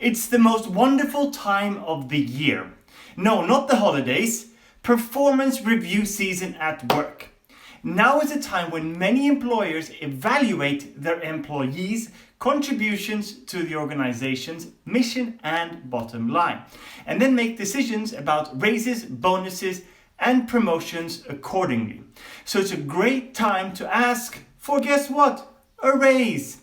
It's the most wonderful time of the year. No, not the holidays. Performance review season at work. Now is a time when many employers evaluate their employees' contributions to the organization's mission and bottom line, and then make decisions about raises, bonuses, and promotions accordingly. So it's a great time to ask for, guess what? A raise.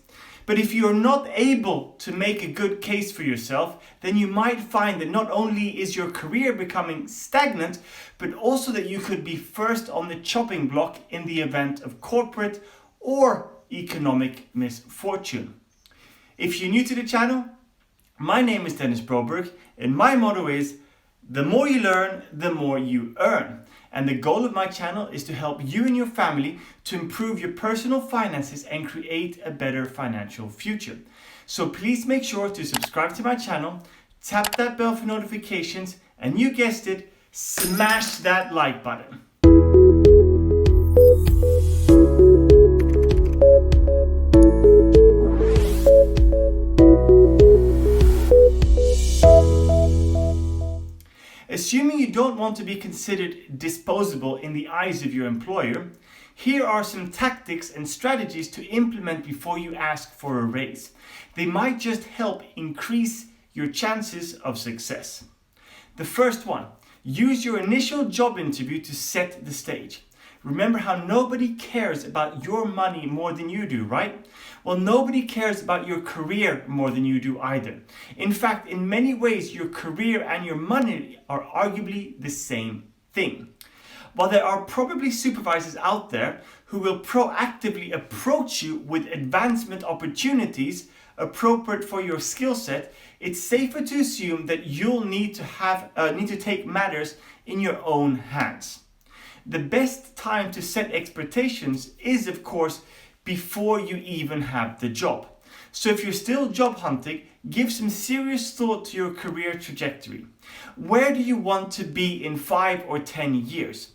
But if you're not able to make a good case for yourself, then you might find that not only is your career becoming stagnant, but also that you could be first on the chopping block in the event of corporate or economic misfortune. If you're new to the channel, my name is Broberg, and my motto is, the more you learn, the more you earn. And the goal of my channel is to help you and your family to improve your personal finances and create a better financial future. So please make sure to subscribe to my channel, tap that bell for notifications, and you guessed it, smash that like button. Assuming you don't want to be considered disposable in the eyes of your employer, here are some tactics and strategies to implement before you ask for a raise. They might just help increase your chances of success. The first one, use your initial job interview to set the stage. Remember how nobody cares about your money more than you do, right? Well, nobody cares about your career more than you do either. In fact, in many ways, your career and your money are arguably the same thing. While there are probably supervisors out there who will proactively approach you with advancement opportunities appropriate for your skill set, it's safer to assume that you'll need to take matters in your own hands. The best time to set expectations is, of course, before you even have the job. So if you're still job hunting, give some serious thought to your career trajectory. Where do you want to be in 5 or 10 years?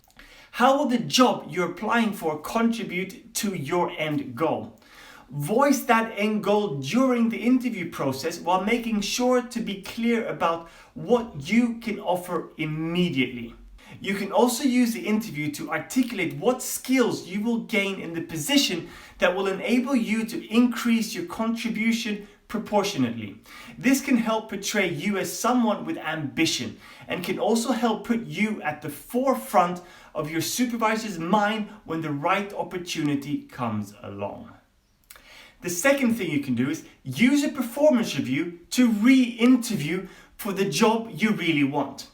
How will the job you're applying for contribute to your end goal? Voice that end goal during the interview process while making sure to be clear about what you can offer immediately. You can also use the interview to articulate what skills you will gain in the position that will enable you to increase your contribution proportionately. This can help portray you as someone with ambition and can also help put you at the forefront of your supervisor's mind when the right opportunity comes along. The second thing you can do is use a performance review to re-interview for the job you really want.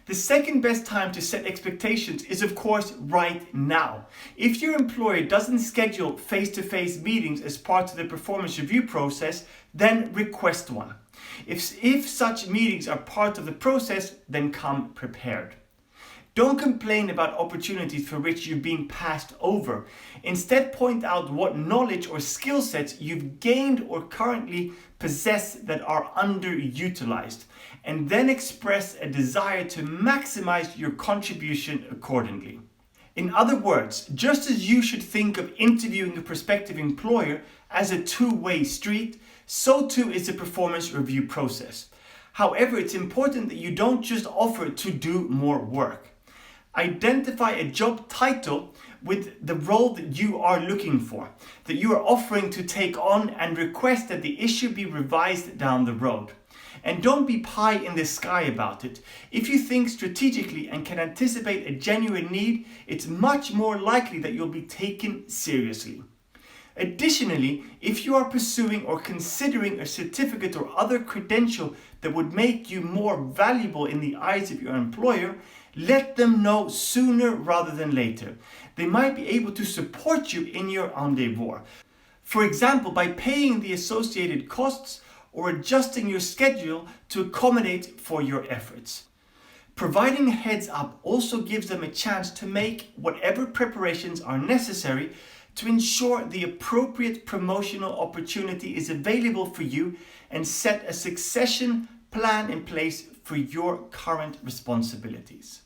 The second best time to set expectations is, of course, right now. If your employer doesn't schedule face-to-face meetings as part of the performance review process, then request one. If such meetings are part of the process, then come prepared. Don't complain about opportunities for which you've been passed over. Instead, point out what knowledge or skill sets you've gained or currently possess that are underutilized, and then express a desire to maximize your contribution accordingly. In other words, just as you should think of interviewing a prospective employer as a two-way street, so too is the performance review process. However, it's important that you don't just offer to do more work. Identify a job title with the role that you are looking for, that you are offering to take on, and request that the issue be revised down the road. And don't be pie in the sky about it. If you think strategically and can anticipate a genuine need, it's much more likely that you'll be taken seriously. Additionally, if you are pursuing or considering a certificate or other credential that would make you more valuable in the eyes of your employer, let them know sooner rather than later. They might be able to support you in your endeavor. For example, by paying the associated costs or adjusting your schedule to accommodate for your efforts. Providing a heads up also gives them a chance to make whatever preparations are necessary to ensure the appropriate promotional opportunity is available for you and set a succession plan in place for your current responsibilities.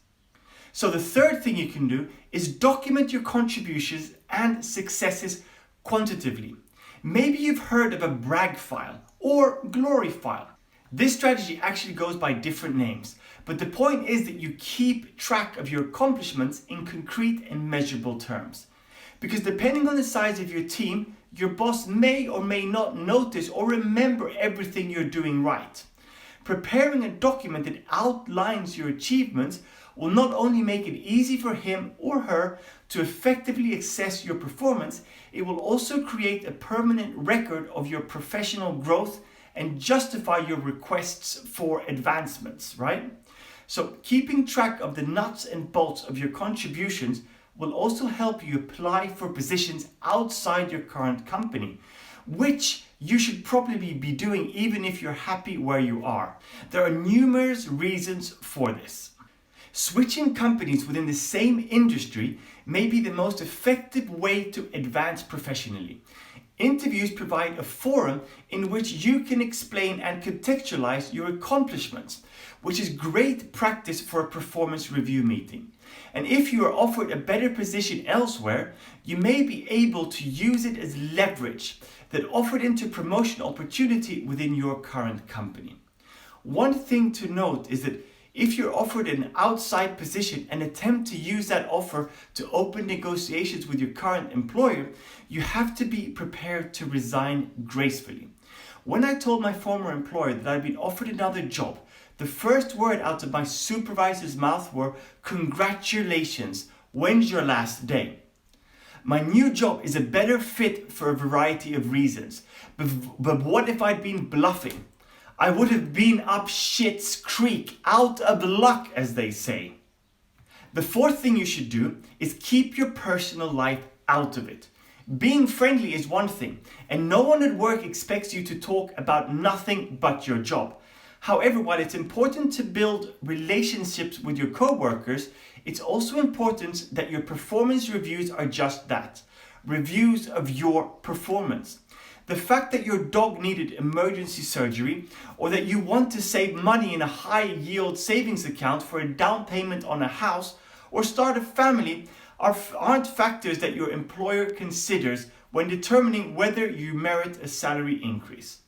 So the third thing you can do is document your contributions and successes quantitatively. Maybe you've heard of a brag file or glory file. This strategy actually goes by different names, but the point is that you keep track of your accomplishments in concrete and measurable terms. Because depending on the size of your team, your boss may or may not notice or remember everything you're doing right. Preparing a document that outlines your achievements will not only make it easy for him or her to effectively assess your performance, it will also create a permanent record of your professional growth and justify your requests for advancements, right? So keeping track of the nuts and bolts of your contributions will also help you apply for positions outside your current company, which you should probably be doing even if you're happy where you are. There are numerous reasons for this. Switching companies within the same industry may be the most effective way to advance professionally. Interviews provide a forum in which you can explain and contextualize your accomplishments, which is great practice for a performance review meeting. And if you are offered a better position elsewhere, you may be able to use it as leverage that offered into promotion opportunity within your current company. One thing to note is that if you're offered an outside position and attempt to use that offer to open negotiations with your current employer, you have to be prepared to resign gracefully. When I told my former employer that I'd been offered another job, the first word out of my supervisor's mouth were, "Congratulations, when's your last day?" My new job is a better fit for a variety of reasons, but what if I'd been bluffing? I would have been up shit's creek, out of luck, as they say. The fourth thing you should do is keep your personal life out of it. Being friendly is one thing, and no one at work expects you to talk about nothing but your job. However, while it's important to build relationships with your co-workers, it's also important that your performance reviews are just that, reviews of your performance. The fact that your dog needed emergency surgery or that you want to save money in a high-yield savings account for a down payment on a house or start a family aren't factors that your employer considers when determining whether you merit a salary increase.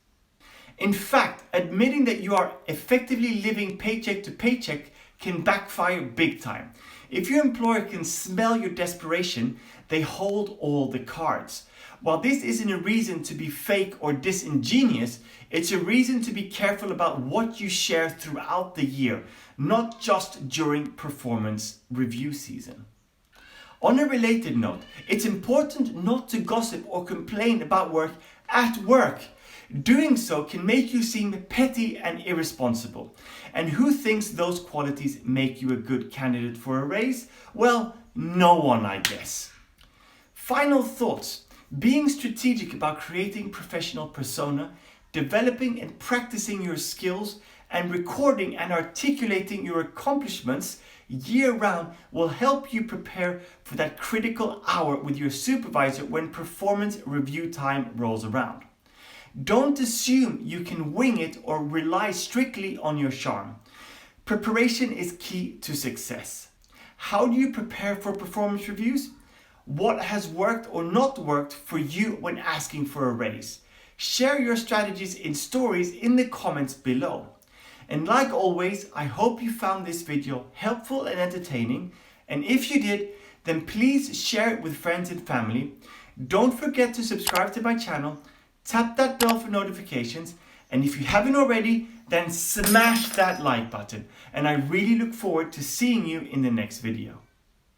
In fact, admitting that you are effectively living paycheck to paycheck can backfire big time. If your employer can smell your desperation, they hold all the cards. While this isn't a reason to be fake or disingenuous, it's a reason to be careful about what you share throughout the year, not just during performance review season. On a related note, it's important not to gossip or complain about work at work. Doing so can make you seem petty and irresponsible. And who thinks those qualities make you a good candidate for a raise? Well, no one, I guess. Final thoughts. Being strategic about creating professional persona, developing and practicing your skills, and recording and articulating your accomplishments year-round will help you prepare for that critical hour with your supervisor when performance review time rolls around. Don't assume you can wing it or rely strictly on your charm. Preparation is key to success. How do you prepare for performance reviews? What has worked or not worked for you when asking for a raise? Share your strategies in stories in the comments below. And like always, I hope you found this video helpful and entertaining. And if you did, then please share it with friends and family. Don't forget to subscribe to my channel. Tap that bell for notifications, and if you haven't already, then smash that like button. And I really look forward to seeing you in the next video.